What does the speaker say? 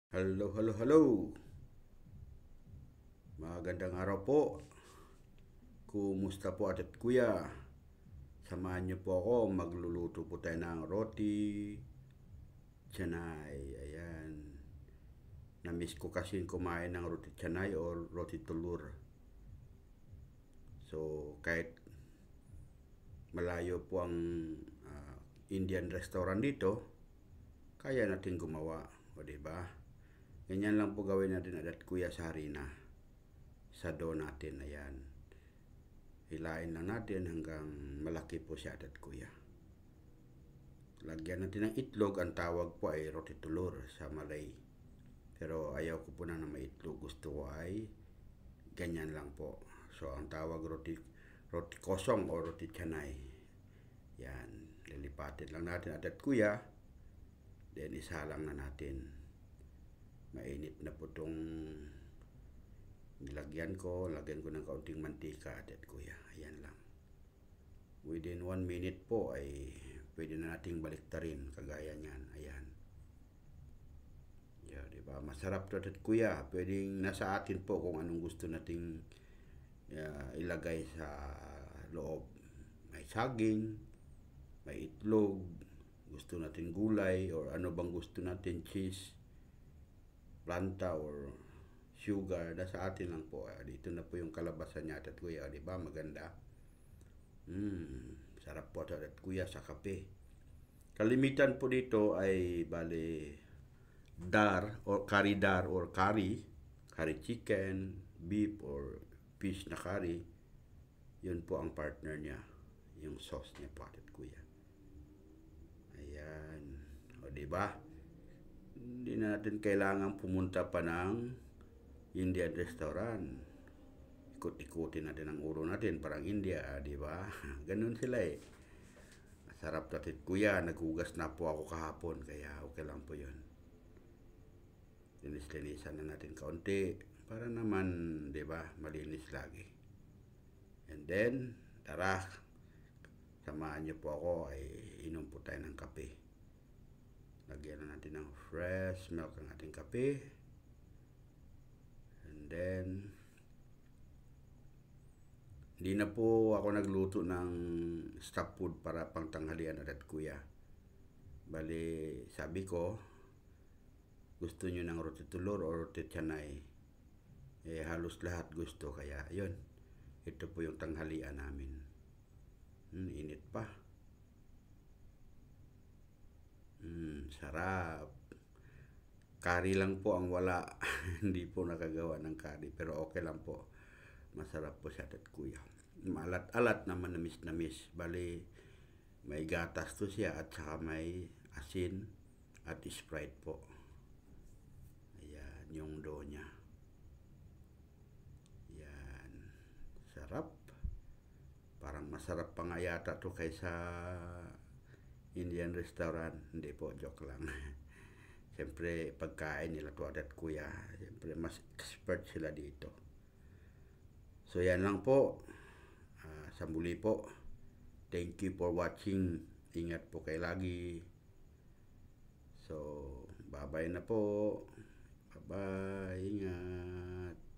Hello, hello, hello. Magandang araw po. Kumusta po atit kuya? Samahan niyo po ako. Magluluto po tayo ng roti, canay. Ayan. Namiss ko kasi kumain ng roti canay o roti tulur. So, kahit malayo po ang Indian restaurant dito, kaya natin gumawa. O diba? Ganyan lang po gawin natin adat kuya sa harina. Sa dough natin, ayan. Hilain lang natin hanggang malaki po siya adat kuya. Lagyan natin ng itlog, ang tawag po ay roti tulur sa Malay. Pero ayaw ko po na may itlog, gusto ko ay ganyan lang po. So ang tawag roti kosong o roti canay. Yan, lilipatin lang natin adat kuya. Then isalang na natin. Mainit na po itong nilagyan ko ng kaunting mantika adat kuya. Ayan lang. Within 1 minute po ay pwede na nating baliktarin kagaya niyan. Ayan. Yeah, diba? Masarap to adat kuya. Pwedeng nasa atin po kung anong gusto nating ilagay sa loob. May saging, may itlog, gusto natin gulay, or ano bang gusto natin, cheese, planta, or sugar, nasa atin lang po. Dito na po yung kalabasan niya at kuya, di ba? Maganda. Sarap po at kuya sa kape. Kalimitan po dito ay bali dar or curry chicken, beef or fish na curry. Yun po ang partner niya, yung sauce niya po at kuya. Ayan. O di ba? Hindi na natin kailangan pumunta pa ng Indian restaurant. Ikot-ikutin natin ang ulo natin parang India, di ba? Ganun sila eh. Masarap natin kuya, naghugas na po ako kahapon kaya okay lang po yun. Linis-linisan na natin kaunti para naman, di ba, malinis lagi. And then, tara, samahan niyo po ako ay inom po tayo ng kape. Lagyan na natin ng fresh milk ang ating kape. And then, hindi na po ako nagluto ng stop food para pang tanghalian at kuya. Bali, sabi ko, gusto nyo ng roti tulur o roti canay. Eh, halos lahat gusto. Kaya, yun. Ito po yung tanghalian namin. Init pa. Sarap. Curry lang po ang wala. Hindi po nakagawa ng curry. Pero okay lang po. Masarap po siya at kuya. Maalat-alat na manamis-namis. Bali, may gatas to siya at saka may asin at Sprite po. Ayan, yung dough niya. Ayan. Sarap. Parang masarap pa nga yata to kaysa Indian restaurant. Hindi po, joke lang. Siyempre, pagkain nila to at kuya. Siyempre, mas expert sila dito. So, yan lang po. Sa muli po. Thank you for watching. Ingat po kayo lagi. So, bye-bye na po. Bye-bye. Ingat.